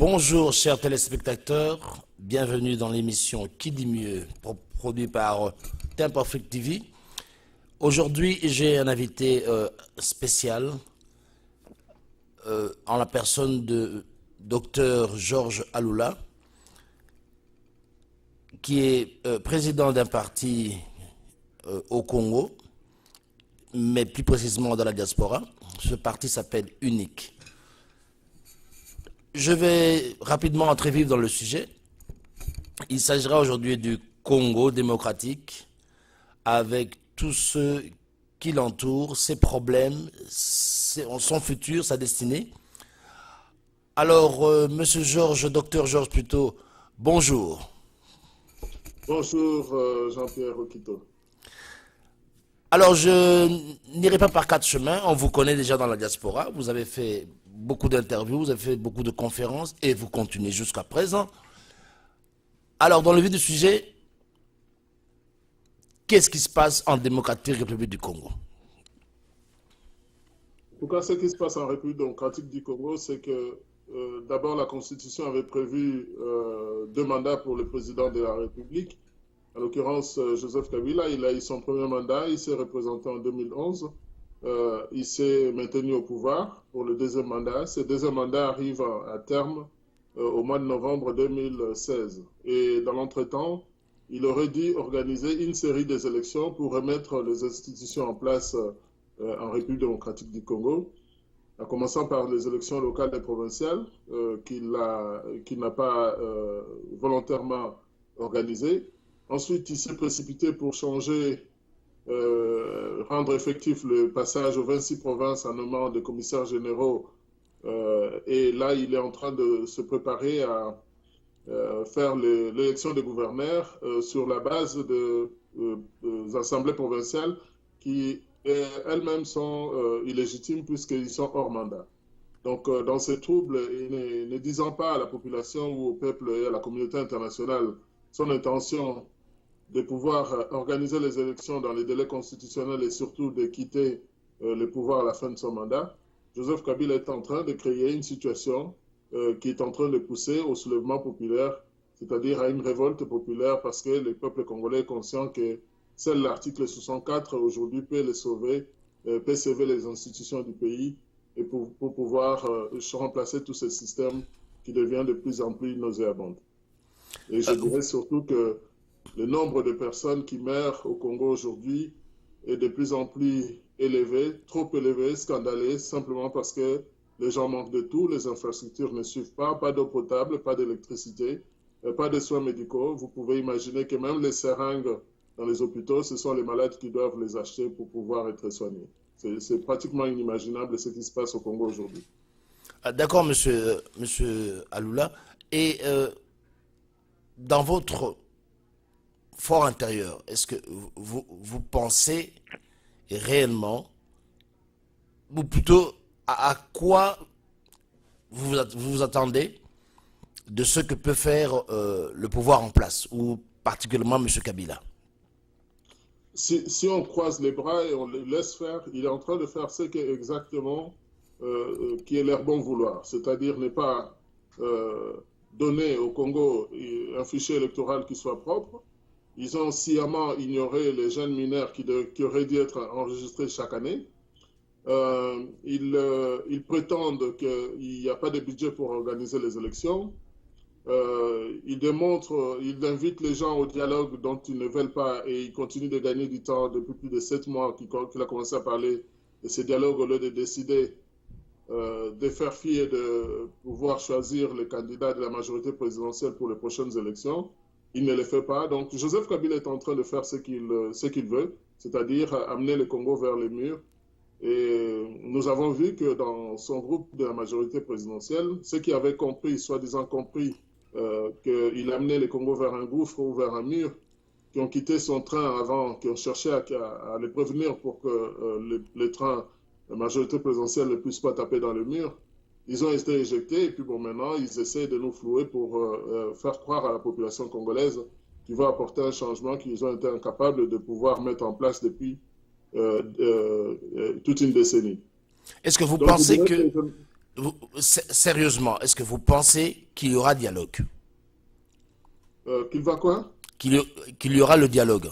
Bonjour chers téléspectateurs, bienvenue dans l'émission Qui dit mieux, produit par Temperfect TV. Aujourd'hui, j'ai un invité spécial en la personne de Dr Georges Aloula, qui est président d'un parti au Congo, mais plus précisément dans la diaspora. Ce parti s'appelle UNIC. Je vais rapidement entrer vif dans le sujet. Il s'agira aujourd'hui du Congo démocratique, avec tous ceux qui l'entourent, ses problèmes, son futur, sa destinée. Alors, Monsieur Georges, Docteur Georges plutôt, bonjour. Bonjour Jean-Pierre Okito. Alors, je n'irai pas par quatre chemins, on vous connaît déjà dans la diaspora, vous avez fait beaucoup d'interviews, vous avez fait beaucoup de conférences et vous continuez jusqu'à présent. Alors, dans le vif du sujet, qu'est-ce qui se passe en démocratique République du Congo? En tout cas, ce qui se passe en République démocratique du Congo, c'est que d'abord la Constitution avait prévu 2 mandats pour le président de la République. En l'occurrence, Joseph Kabila, il a eu son premier mandat, il s'est représenté en 2011. Il s'est maintenu au pouvoir pour le deuxième mandat. Ce deuxième mandat arrive à terme au mois de novembre 2016. Et dans l'entretemps, il aurait dû organiser une série d'élections pour remettre les institutions en place en République démocratique du Congo, en commençant par les élections locales et provinciales qu'il n'a pas volontairement organisées. Ensuite, il s'est précipité pour changer rendre effectif le passage aux 26 provinces en nommant des commissaires généraux. Et là, il est en train de se préparer à faire l'élection des gouverneurs sur la base des assemblées provinciales qui elles-mêmes sont illégitimes puisqu'ils sont hors mandat. Donc, dans ces troubles, et ne disant pas à la population ou au peuple et à la communauté internationale son intention de pouvoir organiser les élections dans les délais constitutionnels et surtout de quitter le pouvoir à la fin de son mandat, Joseph Kabila est en train de créer une situation qui est en train de pousser au soulèvement populaire, c'est-à-dire à une révolte populaire parce que le peuple congolais est conscient que seul l'article 64 aujourd'hui peut les sauver, peut sauver les institutions du pays et pour pouvoir remplacer tous ces systèmes qui deviennent de plus en plus nauséabonds. Et je dirais surtout que le nombre de personnes qui meurent au Congo aujourd'hui est de plus en plus élevé, trop élevé, scandaleux, simplement parce que les gens manquent de tout, les infrastructures ne suivent pas d'eau potable, pas d'électricité, pas de soins médicaux. Vous pouvez imaginer que même les seringues dans les hôpitaux, ce sont les malades qui doivent les acheter pour pouvoir être soignés. C'est pratiquement inimaginable ce qui se passe au Congo aujourd'hui. D'accord, monsieur Aloula. Et dans votre fort intérieur, est-ce que vous pensez réellement, ou plutôt à quoi vous attendez de ce que peut faire le pouvoir en place, ou particulièrement M. Kabila? Si on croise les bras et on le laisse faire, il est en train de faire ce qui est exactement qui est leur bon vouloir, c'est-à-dire ne pas donner au Congo un fichier électoral qui soit propre. Ils ont sciemment ignoré les jeunes mineurs qui auraient dû être enregistrés chaque année. Ils prétendent qu'il n'y a pas de budget pour organiser les élections. Ils invitent les gens au dialogue dont ils ne veulent pas et ils continuent de gagner du temps depuis plus de 7 mois qu'il a commencé à parler de ces dialogues au lieu de décider de faire fi et de pouvoir choisir les candidats de la majorité présidentielle pour les prochaines élections. Il ne le fait pas. Donc, Joseph Kabila est en train de faire ce qu'il veut, c'est-à-dire amener le Congo vers les murs. Et nous avons vu que dans son groupe de la majorité présidentielle, ceux qui avaient compris, soi-disant compris, qu'il amenait le Congo vers un gouffre ou vers un mur, qui ont quitté son train avant, qui ont cherché à les prévenir pour que le train, la majorité présidentielle ne puisse pas taper dans le mur, ils ont été éjectés et puis bon, maintenant, ils essaient de nous flouer pour faire croire à la population congolaise qu'ils vont apporter un changement qu'ils ont été incapables de pouvoir mettre en place depuis toute une décennie. Est-ce que vous pensez que... Sérieusement, est-ce que vous pensez qu'il y aura dialogue? Qu'il va quoi? Qu'il y aura le dialogue?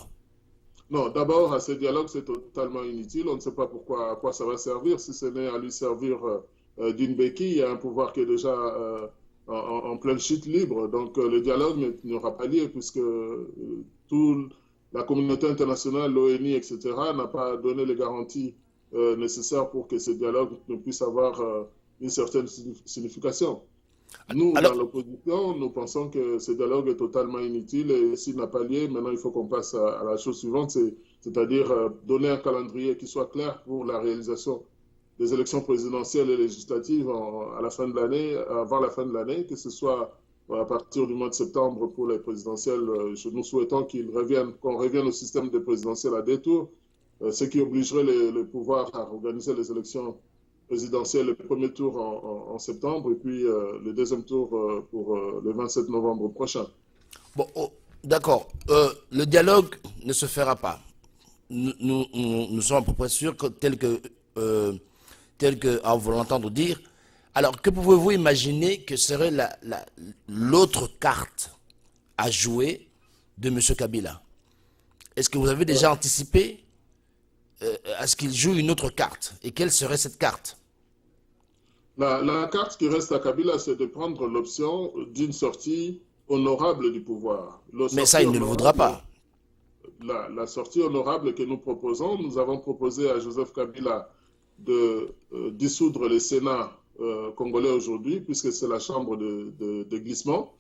Non, d'abord, à ce dialogue, c'est totalement inutile. On ne sait pas à quoi ça va servir, si ce n'est à lui servir d'une béquille. Il y a un pouvoir qui est déjà en pleine chute libre. Donc, le dialogue n'aura pas lieu puisque toute la communauté internationale, l'ONU, etc., n'a pas donné les garanties nécessaires pour que ce dialogue ne puisse avoir une certaine signification. Nous, dans Alors, l'opposition, nous pensons que ce dialogue est totalement inutile et s'il n'a pas lieu, maintenant il faut qu'on passe à la chose suivante, c'est-à-dire donner un calendrier qui soit clair pour la réalisation des élections présidentielles et législatives à la fin de l'année, avant la fin de l'année, que ce soit à partir du mois de septembre pour les présidentielles. Nous souhaitons qu'on revienne au système des présidentielles à deux tours, ce qui obligerait les pouvoirs à organiser les élections présidentielle, le premier tour en septembre et puis le deuxième tour pour le 27 novembre prochain. bon, oh, d'accord. Le dialogue ne se fera pas. Nous sommes à peu près sûrs que tel que vous l'entendre dire. Alors, que pouvez-vous imaginer que serait l'autre carte à jouer de M. Kabila? Est-ce que vous avez déjà anticipé à ce qu'il joue une autre carte? Et quelle serait cette carte? La carte qui reste à Kabila, c'est de prendre l'option d'une sortie honorable du pouvoir. Mais ça, il ne le voudra pas. La sortie honorable que nous proposons, nous avons proposé à Joseph Kabila de dissoudre le Sénat congolais aujourd'hui, puisque c'est la chambre de glissement.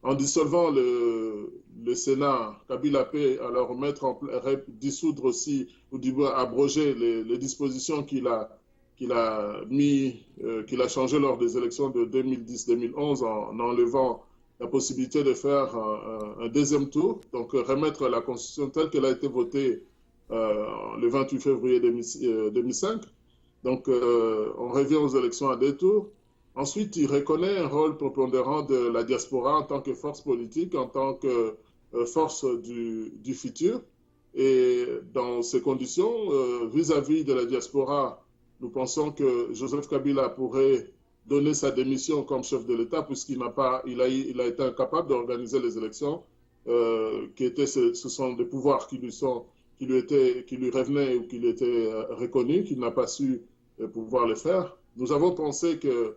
En dissolvant le Sénat, Kabila peut alors dissoudre aussi, ou du moins abroger les dispositions qu'il a changé lors des élections de 2010-2011 en enlevant la possibilité de faire un deuxième tour, donc remettre la Constitution telle qu'elle a été votée le 28 février 2005. Donc on revient aux élections à deux tours. Ensuite, il reconnaît un rôle prépondérant de la diaspora en tant que force politique, en tant que force du futur. Et dans ces conditions, vis-à-vis de la diaspora, nous pensons que Joseph Kabila pourrait donner sa démission comme chef de l'État puisqu'il il a été incapable d'organiser les élections. Ce sont des pouvoirs qui lui revenaient ou qui lui étaient reconnus, qu'il n'a pas su pouvoir le faire. Nous avons pensé que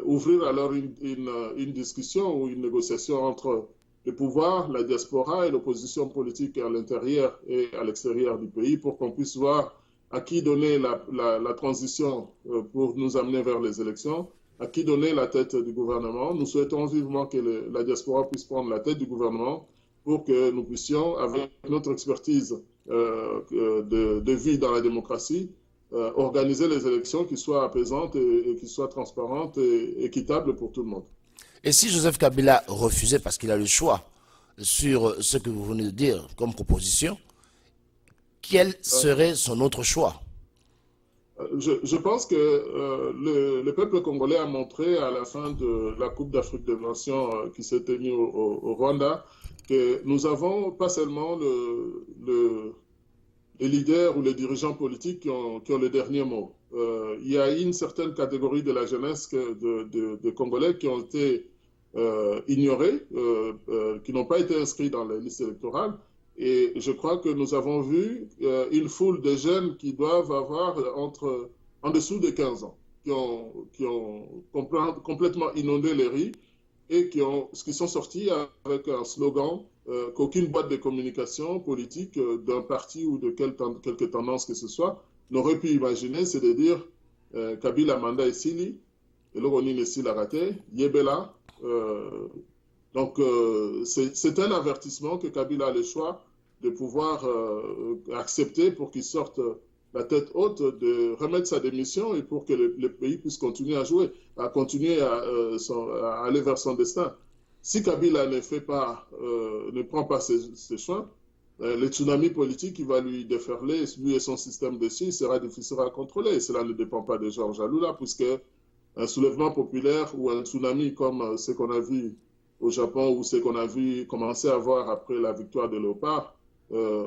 ouvrir alors une discussion ou une négociation entre le pouvoir, la diaspora et l'opposition politique à l'intérieur et à l'extérieur du pays pour qu'on puisse voir à qui donner la transition pour nous amener vers les élections, à qui donner la tête du gouvernement. Nous souhaitons vivement que la diaspora puisse prendre la tête du gouvernement pour que nous puissions, avec notre expertise de vie dans la démocratie, organiser les élections qui soient apaisantes et qui soient transparentes et équitables pour tout le monde. Et si Joseph Kabila refusait, parce qu'il a le choix sur ce que vous venez de dire comme proposition, quel serait son autre choix? Je pense que le peuple congolais a montré à la fin de la Coupe d'Afrique des Nations qui s'est tenue au Rwanda que nous avons pas seulement les leaders ou les dirigeants politiques qui ont le dernier mot. Il y a une certaine catégorie de la jeunesse de Congolais qui ont été ignorés, qui n'ont pas été inscrits dans les listes électorales. Et je crois que nous avons vu une foule de jeunes qui doivent avoir en dessous de 15 ans, qui ont complètement inondé les rues et qui sont sortis avec un slogan qu'aucune boîte de communication politique d'un parti ou de quelque tendance que ce soit n'aurait pu imaginer, c'est de dire Kabila Manda Esili, Elogoni Nesila Rate, Yebela. Donc, c'est un avertissement que Kabila a le choix de pouvoir accepter pour qu'il sorte la tête haute, de remettre sa démission et pour que le pays puisse continuer à jouer, à continuer à aller vers son destin. Si Kabila ne prend pas ses choix, le tsunami politique qui va lui déferler, lui et son système dessus, sera difficile à contrôler. Et cela ne dépend pas de Georges Alula, puisque un soulèvement populaire ou un tsunami comme ce qu'on a vu au Japon ou ce qu'on a vu commencer à voir après la victoire de Léopard,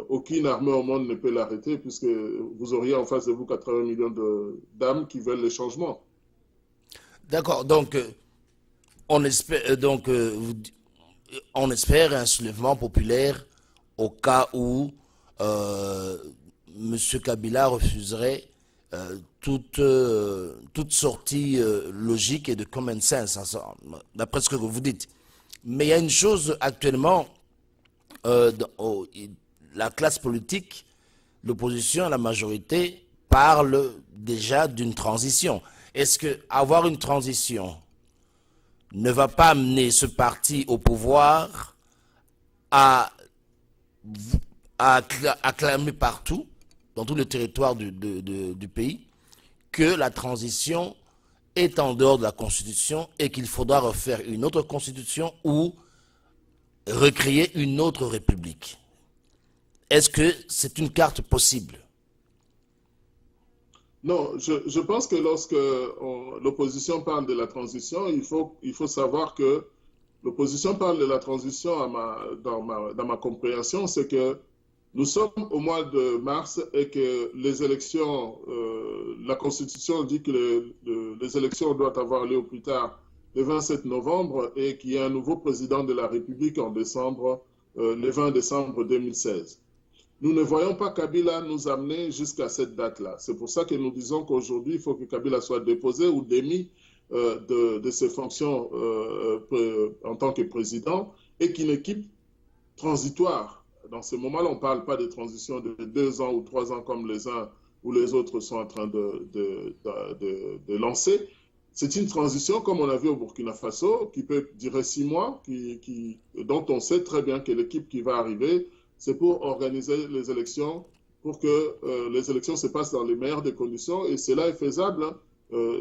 aucune armée au monde ne peut l'arrêter puisque vous auriez en face de vous 80 millions d'âmes qui veulent le changement. D'accord, donc on espère un soulèvement populaire au cas où euh, M. Kabila refuserait toute sortie logique et de common sense, hein, d'après ce que vous dites. Mais il y a une chose actuellement, la classe politique, l'opposition, la majorité, parle déjà d'une transition. Est-ce que avoir une transition ne va pas amener ce parti au pouvoir à, acclamer partout, dans tout le territoire du pays, que la transition est en dehors de la Constitution et qu'il faudra refaire une autre Constitution ou recréer une autre République? Est-ce que c'est une carte possible? Non, je pense que lorsque l'opposition parle de la transition, il faut savoir que l'opposition parle de la transition dans ma compréhension, c'est que nous sommes au mois de mars et que les élections, la Constitution dit que les élections doivent avoir lieu au plus tard le 27 novembre et qu'il y a un nouveau président de la République en décembre, le 20 décembre 2016. Nous ne voyons pas Kabila nous amener jusqu'à cette date-là. C'est pour ça que nous disons qu'aujourd'hui, il faut que Kabila soit déposé ou démis de ses fonctions en tant que président et qu'une équipe transitoire. Dans ce moment-là, on ne parle pas de transition de 2 ans ou 3 ans comme les uns ou les autres sont en train de lancer. C'est une transition, comme on a vu au Burkina Faso, qui peut durer 6 mois, dont on sait très bien que l'équipe qui va arriver, c'est pour organiser les élections, pour que les élections se passent dans les meilleures des conditions. Et cela est faisable, hein,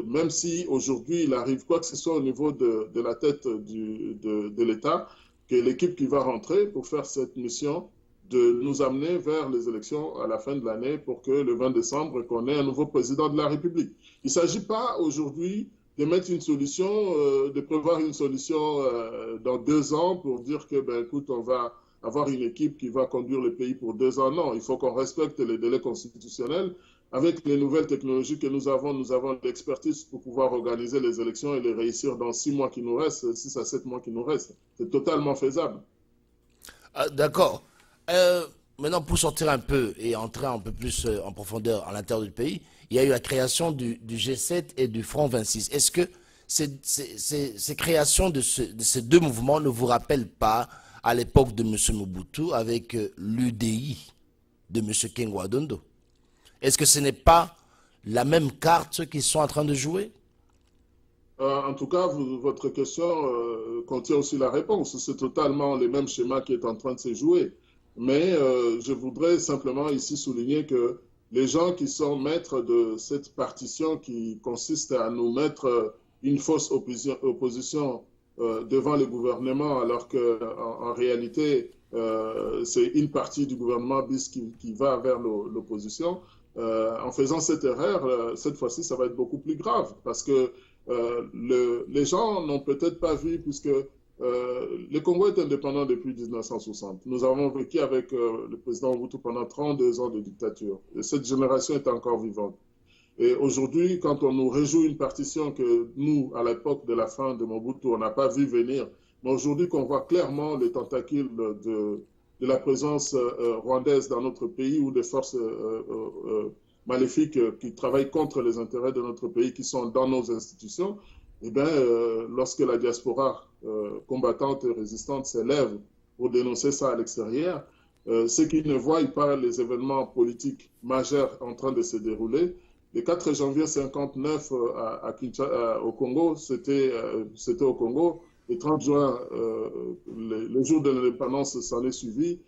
même si aujourd'hui il arrive quoi que ce soit au niveau de la tête de l'État, que l'équipe qui va rentrer pour faire cette mission, de nous amener vers les élections à la fin de l'année pour que le 20 décembre, qu'on ait un nouveau président de la République. Il ne s'agit pas aujourd'hui de mettre une solution, de prévoir une solution dans 2 ans pour dire que, ben, écoute, on va avoir une équipe qui va conduire le pays pour 2 ans. Non, il faut qu'on respecte les délais constitutionnels. Avec les nouvelles technologies que nous avons l'expertise pour pouvoir organiser les élections et les réussir dans 6 mois qui nous restent, 6 à 7 mois qui nous restent. C'est totalement faisable. Ah, d'accord. Maintenant, pour sortir un peu et entrer un peu plus en profondeur à l'intérieur du pays, il y a eu la création du G7 et du Front 26. Est-ce que ces créations de ces deux mouvements ne vous rappellent pas à l'époque de M. Mobutu avec l'UDI de M. Kengwa Dondo? Est-ce que ce n'est pas la même carte qu'ils sont en train de jouer? En tout cas, votre question contient aussi la réponse. C'est totalement le même schéma qui est en train de se jouer. Mais je voudrais simplement ici souligner que les gens qui sont maîtres de cette partition qui consiste à nous mettre une fausse opposition devant le gouvernement, alors qu'en réalité, c'est une partie du gouvernement bis qui va vers l'opposition. En faisant cette erreur, cette fois-ci, ça va être beaucoup plus grave parce que les gens n'ont peut-être pas vu, puisque le Congo est indépendant depuis 1960. Nous avons vécu avec le président Mobutu pendant 32 ans de dictature. Et cette génération est encore vivante. Et aujourd'hui, quand on nous réjoue une partition que nous, à l'époque de la fin de Mobutu, on n'a pas vu venir, mais aujourd'hui qu'on voit clairement les tentacules de la présence rwandaise dans notre pays ou des forces maléfiques qui travaillent contre les intérêts de notre pays, qui sont dans nos institutions, eh bien, lorsque la diaspora combattante et résistante s'élève pour dénoncer ça à l'extérieur, ceux qui ne voient pas les événements politiques majeurs en train de se dérouler, le 4 janvier 1959 au Congo, c'était au Congo. Le 30 juin, le jour de l'indépendance s'en est suivi.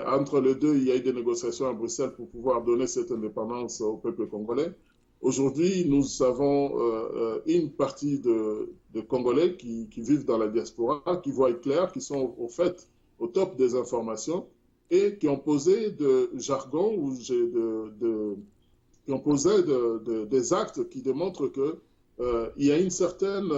Entre les deux, il y a eu des négociations à Bruxelles pour pouvoir donner cette indépendance au peuple congolais. Aujourd'hui, nous avons une partie de Congolais qui vivent dans la diaspora, qui voient clair, qui sont au fait au top des informations et qui ont posé de jargon ou qui ont posé des actes qui démontrent que il y a une certaine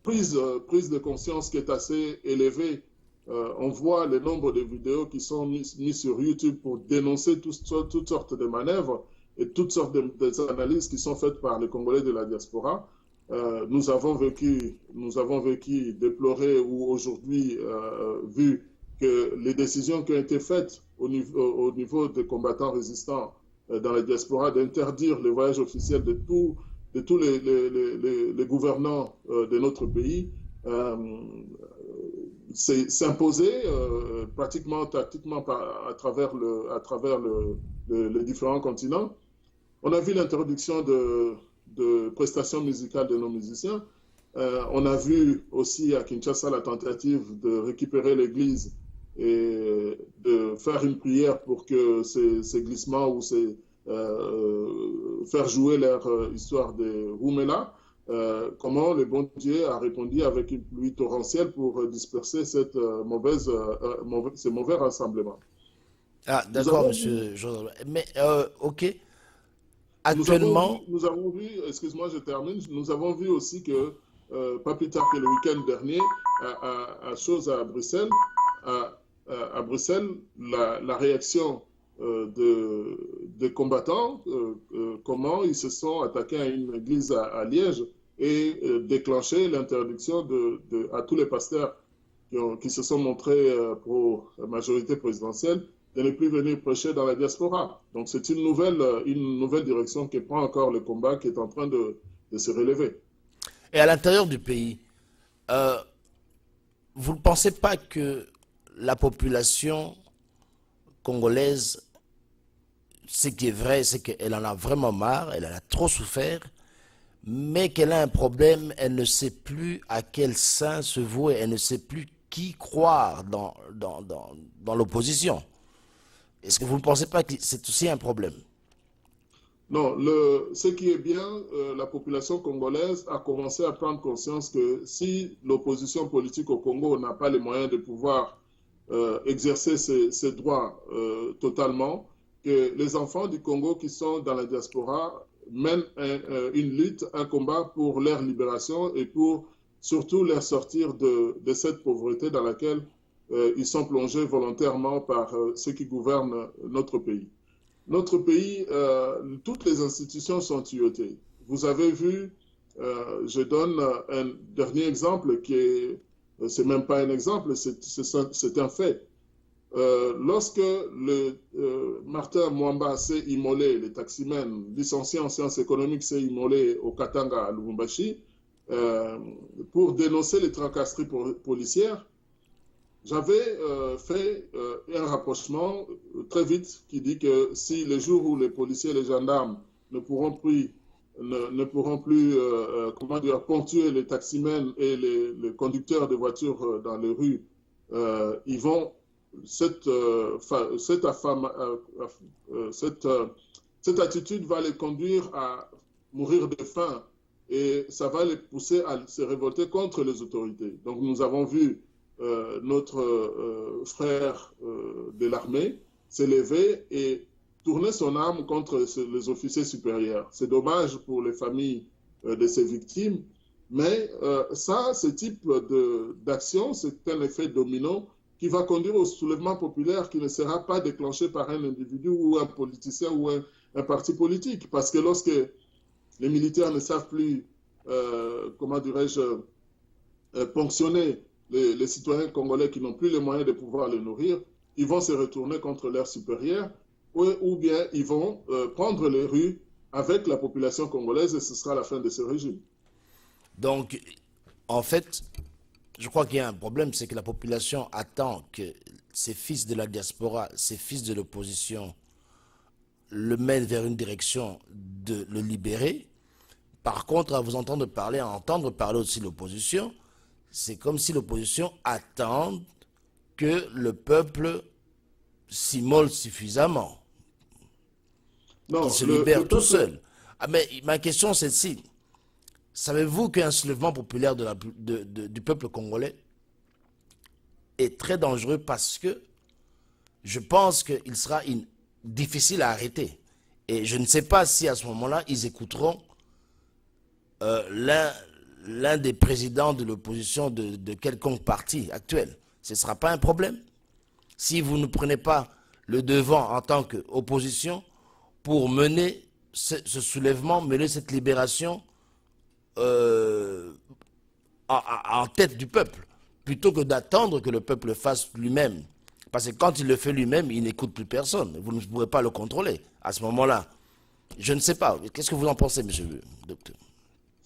prise de conscience qui est assez élevée. On voit le nombre de vidéos qui sont mises sur YouTube pour dénoncer toutes sortes de manœuvres. et toutes sortes des analyses qui sont faites par les Congolais de la diaspora, nous avons vécu, déplorer ou aujourd'hui vu que les décisions qui ont été faites au niveau des combattants résistants dans la diaspora d'interdire les voyages officiels de tous les gouvernants de notre pays s'imposer pratiquement tactiquement à travers les différents continents. On a vu l'introduction de prestations musicales de nos musiciens. On a vu aussi à Kinshasa la tentative de récupérer l'église et de faire une prière pour que ces glissements ou faire jouer leur histoire de Roumela. Comment le bon Dieu a répondu avec une pluie torrentielle pour disperser ces mauvais rassemblements. Ah, d'accord, monsieur. Mais, ok. Actuellement... Nous avons vu, excuse-moi, je termine, nous avons vu aussi que, pas plus tard que le week-end dernier, à Bruxelles, à Bruxelles, la réaction des combattants, comment ils se sont attaqués à une église à Liège et déclenché l'interdiction à tous les pasteurs qui se sont montrés pour la majorité présidentielle de ne plus venir prêcher dans la diaspora. Donc c'est une nouvelle direction qui prend encore le combat qui est en train de se relever. Et à l'intérieur du pays, vous ne pensez pas que la population congolaise, ce qui est vrai, c'est qu'elle en a vraiment marre, elle en a trop souffert, mais qu'elle a un problème, elle ne sait plus à quel saint se vouer, elle ne sait plus qui croire dans l'opposition. Est-ce que vous ne pensez pas que c'est aussi un problème? Non, ce qui est bien, la population congolaise a commencé à prendre conscience que si l'opposition politique au Congo n'a pas les moyens de pouvoir exercer ses droits totalement, que les enfants du Congo qui sont dans la diaspora mènent une lutte, un combat pour leur libération et pour surtout leur sortir de cette pauvreté dans laquelle ils sont plongés volontairement par ceux qui gouvernent notre pays. Notre pays, toutes les institutions sont tuyautées. Vous avez vu, je donne un dernier exemple qui est, c'est même pas un exemple, c'est un fait. Lorsque Martin Mwamba s'est immolé, le taximan licencié en sciences économiques s'est immolé au Katanga à Lubumbashi pour dénoncer les tracasseries policières, j'avais fait un rapprochement très vite qui dit que si les jours où les policiers et les gendarmes ne pourront plus comment dire, ponctuer les taximens et les conducteurs de voitures dans les rues, ils vont cette attitude va les conduire à mourir de faim et ça va les pousser à se révolter contre les autorités. Donc nous avons vu notre frère de l'armée s'est levé et tourner son arme contre les officiers supérieurs. C'est dommage pour les familles de ces victimes, mais ce type d'action, c'est un effet domino qui va conduire au soulèvement populaire qui ne sera pas déclenché par un individu ou un politicien ou un parti politique. Parce que lorsque les militaires ne savent plus, comment dirais-je, ponctionner les citoyens congolais qui n'ont plus les moyens de pouvoir les nourrir, ils vont se retourner contre leurs supérieurs ou bien ils vont prendre les rues avec la population congolaise et ce sera la fin de ce régime. Donc, en fait, je crois qu'il y a un problème, c'est que la population attend que ces fils de la diaspora, ces fils de l'opposition, le mènent vers une direction de le libérer. Par contre, à vous entendre parler, à entendre parler aussi l'opposition, c'est comme si l'opposition attend que le peuple s'immole suffisamment, qu'il se libère tout seul. Ah, mais ma question c'est celle-ci. Savez-vous qu'un soulèvement populaire du peuple congolais est très dangereux parce que je pense qu'il sera difficile à arrêter. Et je ne sais pas si à ce moment-là, ils écouteront l'un des présidents de l'opposition de quelconque parti actuel. Ce ne sera pas un problème. Si vous ne prenez pas le devant en tant qu'opposition pour mener ce soulèvement, mener cette libération euh, en tête du peuple, plutôt que d'attendre que le peuple le fasse lui-même. Parce que quand il le fait lui-même, il n'écoute plus personne. Vous ne pourrez pas le contrôler à ce moment-là. Je ne sais pas. Qu'est-ce que vous en pensez, monsieur le docteur?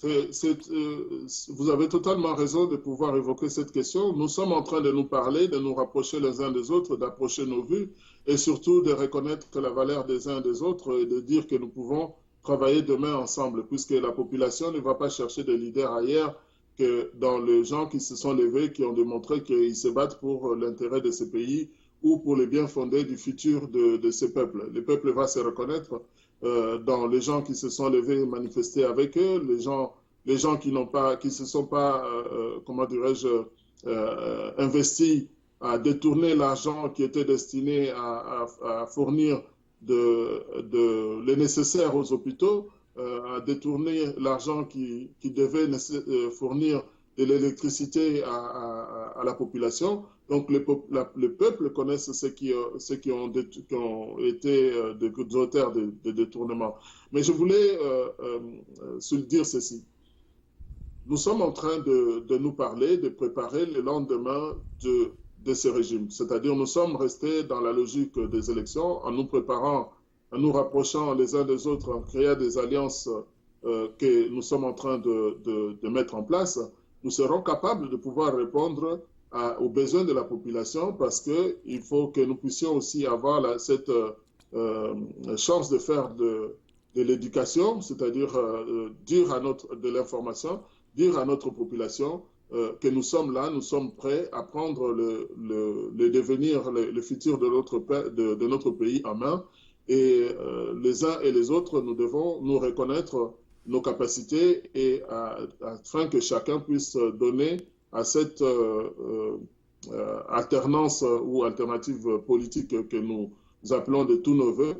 Vous avez totalement raison de pouvoir évoquer cette question. Nous sommes en train de nous parler, de nous rapprocher les uns des autres, d'approcher nos vues et surtout de reconnaître la valeur des uns des autres et de dire que nous pouvons travailler demain ensemble, puisque la population ne va pas chercher des leaders ailleurs que dans les gens qui se sont levés, qui ont démontré qu'ils se battent pour l'intérêt de ce pays ou pour le bien fondé du futur de ce peuple. Le peuple va se reconnaître dans les gens qui se sont levés et manifestés avec eux, les gens qui n'ont pas, qui se sont pas, comment dirais-je, investis à détourner l'argent qui était destiné à fournir le nécessaire aux hôpitaux, à détourner l'argent qui devait fournir de l'électricité à la population. Donc le peuple connaît ceux qui ont été des auteurs de détournement. Mais je voulais dire ceci. Nous sommes en train de nous parler, de préparer le lendemain de ce régime. C'est-à-dire nous sommes restés dans la logique des élections en nous préparant, en nous rapprochant les uns des autres, en créant des alliances que nous sommes en train de mettre en place. Nous serons capables de pouvoir répondre aux besoins de la population parce qu'il faut que nous puissions aussi avoir cette chance de faire de l'éducation, c'est-à-dire dire de l'information, dire à notre population que nous sommes là, nous sommes prêts à prendre le devenir, le futur de notre pays en main. Et les uns et les autres, nous devons nous reconnaître nos capacités et afin que chacun puisse donner à cette alternance ou alternative politique que nous appelons de tous nos voeux,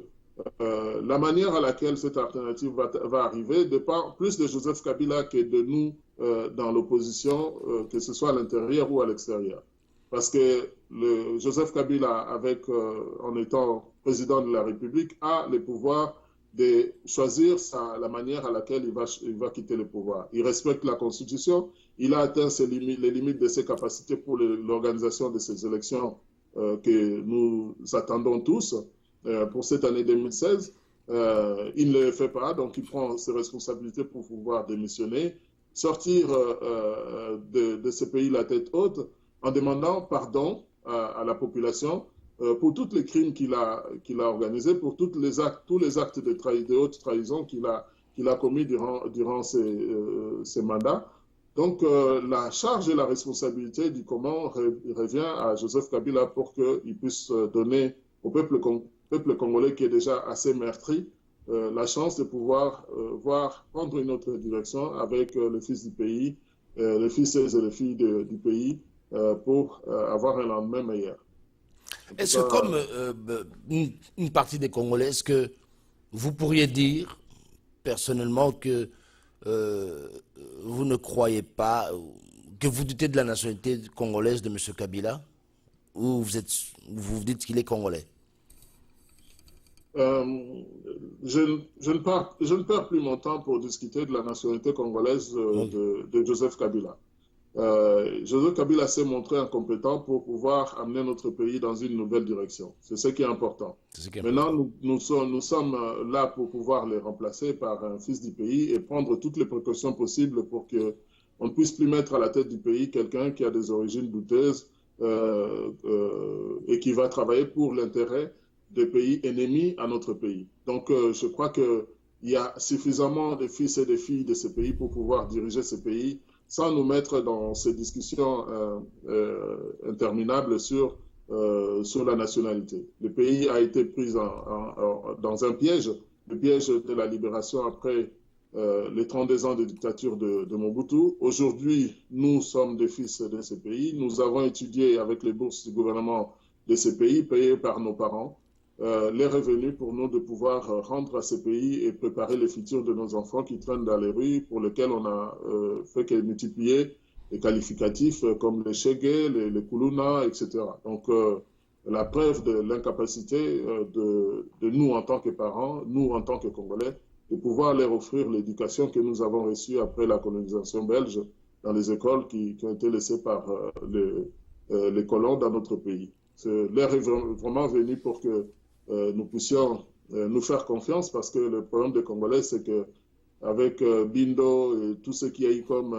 la manière à laquelle cette alternative va arriver dépend plus de Joseph Kabila que de nous dans l'opposition, que ce soit à l'intérieur ou à l'extérieur. Parce que Joseph Kabila, en étant président de la République, a le pouvoir de choisir la manière à laquelle il va quitter le pouvoir. Il respecte la Constitution, il a atteint les limites de ses capacités pour l'organisation de ces élections que nous attendons tous pour cette année 2016. Il ne le fait pas, donc il prend ses responsabilités pour pouvoir démissionner, sortir de ce pays la tête haute en demandant pardon à la population pour tous les crimes qu'il a organisés, pour tous les actes de haute trahison qu'il a commis durant ses mandats. Donc la charge et la responsabilité du comment revient à Joseph Kabila pour qu'il puisse donner au peuple congolais qui est déjà assez meurtri la chance de pouvoir prendre une autre direction avec les fils du pays, les fils et les filles du pays pour avoir un lendemain meilleur. Est-ce que comme une partie des Congolais, est-ce que vous pourriez dire personnellement que vous ne croyez pas, que vous doutez de la nationalité congolaise de M. Kabila, ou vous dites qu'il est congolais? Je ne perds plus mon temps pour discuter de la nationalité congolaise de Joseph Kabila. Joseph Kabila s'est montré incompétent pour pouvoir amener notre pays dans une nouvelle direction. C'est ce qui est important. Maintenant, nous sommes là pour pouvoir les remplacer par un fils du pays et prendre toutes les précautions possibles pour qu'on ne puisse plus mettre à la tête du pays quelqu'un qui a des origines douteuses et qui va travailler pour l'intérêt des pays ennemis à notre pays. Donc, je crois qu'il y a suffisamment de fils et de filles de ce pays pour pouvoir diriger ce pays sans nous mettre dans ces discussions interminables sur la nationalité. Le pays a été pris dans un piège, le piège de la libération après les 32 ans de dictature de Mobutu. Aujourd'hui, nous sommes des fils de ce pays. Nous avons étudié avec les bourses du gouvernement de ce pays, payées par nos parents, les revenus pour nous de pouvoir rendre à ce pays et préparer le futur de nos enfants qui traînent dans les rues, pour lesquels on a fait que multiplier les qualificatifs comme les Chegué, les Kuluna, etc. Donc, la preuve de l'incapacité de nous en tant que parents, nous en tant que Congolais, de pouvoir leur offrir l'éducation que nous avons reçue après la colonisation belge dans les écoles qui ont été laissées par les colons dans notre pays. L'heure est vraiment venue pour que nous puissions nous faire confiance parce que le problème des Congolais, c'est qu'avec Bindo et tout ce qu'il y a eu comme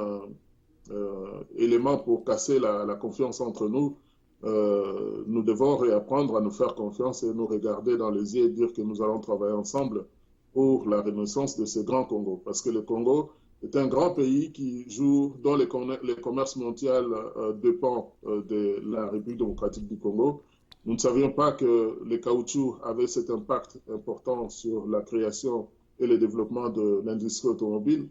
élément pour casser la confiance entre nous, nous devons réapprendre à nous faire confiance et nous regarder dans les yeux et dire que nous allons travailler ensemble pour la renaissance de ce grand Congo. Parce que le Congo est un grand pays qui joue, dont le commerce mondial dépend de la République démocratique du Congo. Nous ne savions pas que le caoutchouc avait cet impact important sur la création et le développement de l'industrie automobile.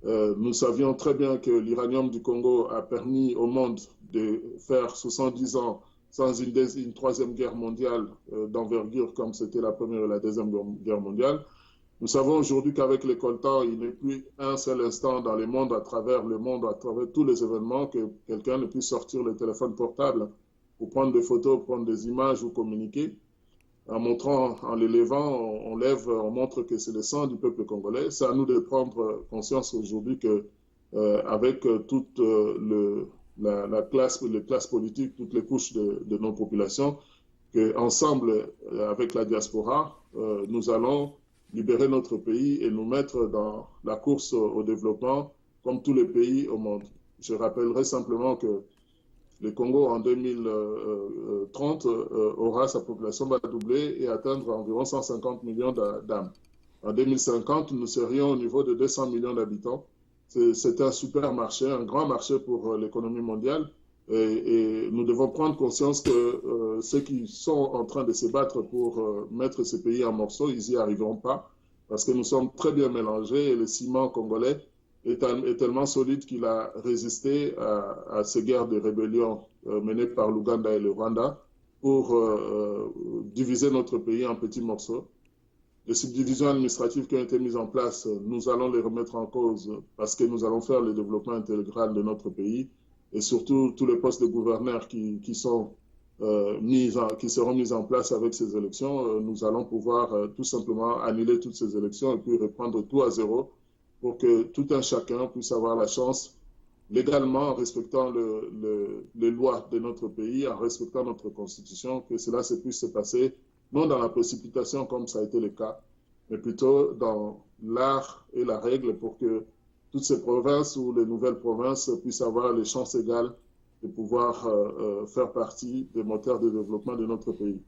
Nous savions très bien que l'uranium du Congo a permis au monde de faire 70 ans sans une troisième guerre mondiale d'envergure comme c'était la première et la deuxième guerre mondiale. Nous savons aujourd'hui qu'avec le coltan, il n'est plus un seul instant dans le monde, à travers tous les événements, que quelqu'un ne puisse sortir le téléphone portable pour prendre des photos, prendre des images ou communiquer. En l'élevant, on montre que c'est le sang du peuple congolais. C'est à nous de prendre conscience aujourd'hui qu'avec toute les classes politiques, toutes les couches de nos populations, qu'ensemble, avec la diaspora, nous allons libérer notre pays et nous mettre dans la course au développement comme tous les pays au monde. Je rappellerai simplement que le Congo, en 2030, sa population va doubler et atteindre environ 150 millions d'âmes. En 2050, nous serions au niveau de 200 millions d'habitants. C'est un super marché, un grand marché pour l'économie mondiale. Et nous devons prendre conscience que ceux qui sont en train de se battre pour mettre ces pays en morceaux, ils n'y arriveront pas parce que nous sommes très bien mélangés et le ciment congolais est tellement solide qu'il a résisté à ces guerres de rébellion menées par l'Ouganda et le Rwanda pour diviser notre pays en petits morceaux. Les subdivisions administratives qui ont été mises en place, nous allons les remettre en cause parce que nous allons faire le développement intégral de notre pays. Et surtout tous les postes de gouverneurs qui seront mis en place avec ces élections, nous allons pouvoir tout simplement annuler toutes ces élections et puis reprendre tout à zéro pour que tout un chacun puisse avoir la chance, légalement, en respectant les lois de notre pays, en respectant notre constitution, que cela puisse se passer, non dans la précipitation comme ça a été le cas, mais plutôt dans l'art et la règle pour que toutes ces provinces ou les nouvelles provinces puissent avoir les chances égales de pouvoir faire partie des moteurs de développement de notre pays.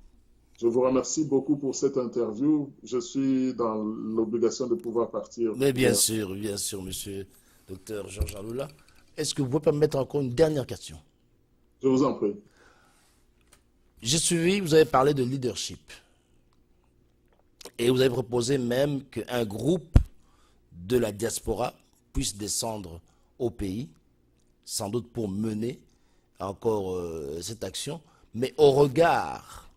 Je vous remercie beaucoup pour cette interview. Je suis dans l'obligation de pouvoir partir. Mais bien sûr, monsieur docteur Georges Aloula. Est-ce que vous pouvez permettre encore une dernière question? Je vous en prie. J'ai suivi, vous avez parlé de leadership. Et vous avez proposé même qu'un groupe de la diaspora puisse descendre au pays, sans doute pour mener encore cette action, mais au regard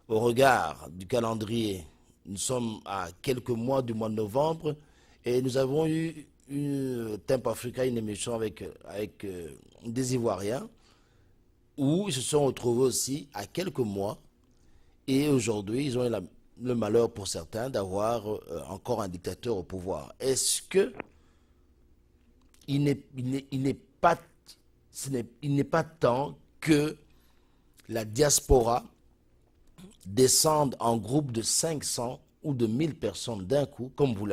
du calendrier, nous sommes à quelques mois du mois de novembre et nous avons eu Tempo Africa, une émission avec des Ivoiriens où ils se sont retrouvés aussi à quelques mois et aujourd'hui ils ont eu le malheur pour certains d'avoir encore un dictateur au pouvoir. Est-ce que il n'est pas temps que la diaspora descende en groupe de 500 ou de 1000 personnes d'un coup, comme vous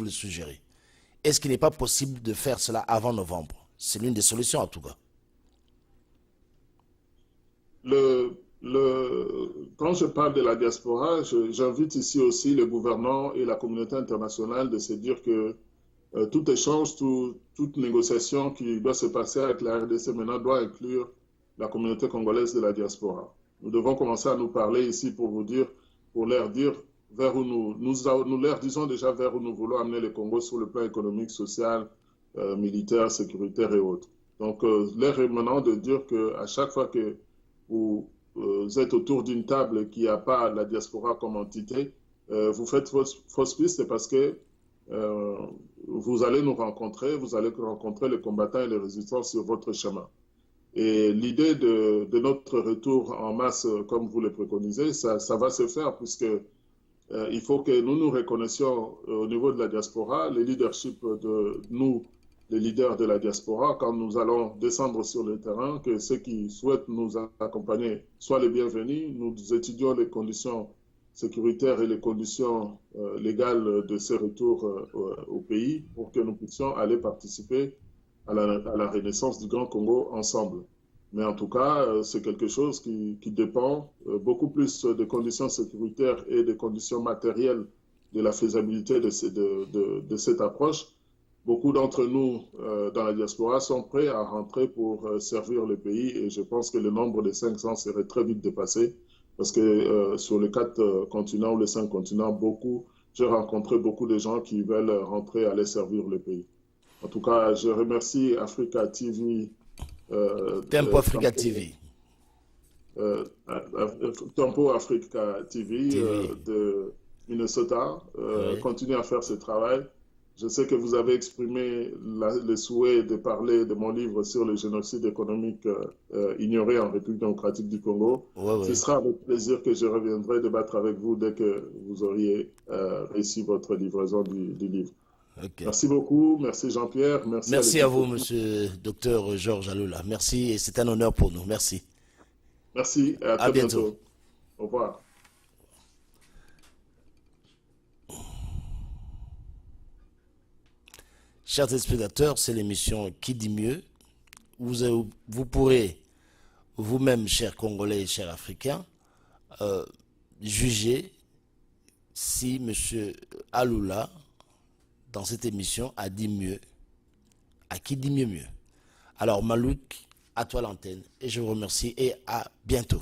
le suggérez? Est-ce qu'il n'est pas possible de faire cela avant novembre? C'est l'une des solutions en tout cas. Quand je parle de la diaspora, j'invite ici aussi le gouvernement et la communauté internationale de se dire que tout échange, toute négociation qui doit se passer avec la RDC maintenant doit inclure la communauté congolaise de la diaspora. Nous devons commencer à nous parler ici pour leur dire vers où nous leur disons déjà vers où nous voulons amener le Congo sur le plan économique, social, militaire, sécuritaire et autres. Donc, l'heure est maintenant de dire qu'à chaque fois que vous êtes autour d'une table et qu'il n'y a pas la diaspora comme entité, vous faites fausse piste parce que vous allez nous rencontrer, vous allez rencontrer les combattants et les résistants sur votre chemin. Et l'idée de notre retour en masse, comme vous le préconisez, ça va se faire puisque il faut que nous nous reconnaissions au niveau de la diaspora, le leadership de nous, les leaders de la diaspora, quand nous allons descendre sur le terrain, que ceux qui souhaitent nous accompagner soient les bienvenus. Nous étudions les conditions sécuritaires et les conditions légales de ces retours au pays pour que nous puissions aller participer à la renaissance du Grand Congo ensemble. Mais en tout cas, c'est quelque chose qui dépend beaucoup plus des conditions sécuritaires et des conditions matérielles de la faisabilité de cette approche. Beaucoup d'entre nous dans la diaspora sont prêts à rentrer pour servir le pays et je pense que le nombre de 500 serait très vite dépassé parce que sur les 4 continents ou les 5 continents, j'ai rencontré beaucoup de gens qui veulent rentrer aller servir le pays. En tout cas, je remercie Africa TV. Tempo Africa TV. Tempo Africa TV, de Minnesota. Oui. Continuez à faire ce travail. Je sais que vous avez exprimé le souhait de parler de mon livre sur le génocide économique ignoré en République démocratique du Congo. Ce sera avec plaisir que je reviendrai débattre avec vous dès que vous auriez réussi votre livraison du livre. Okay. Merci beaucoup, merci Jean-Pierre. Merci à vous, monsieur Dr Georges Alula. Merci et c'est un honneur pour nous. Merci. Merci et à très bientôt. Au revoir. Chers téléspectateurs, c'est l'émission Qui dit mieux. Vous pourrez vous-même, chers Congolais et chers Africains, juger si monsieur Alula, dans cette émission, a dit mieux. À qui dit mieux. Alors, Malouk, à toi l'antenne. Et je vous remercie et à bientôt.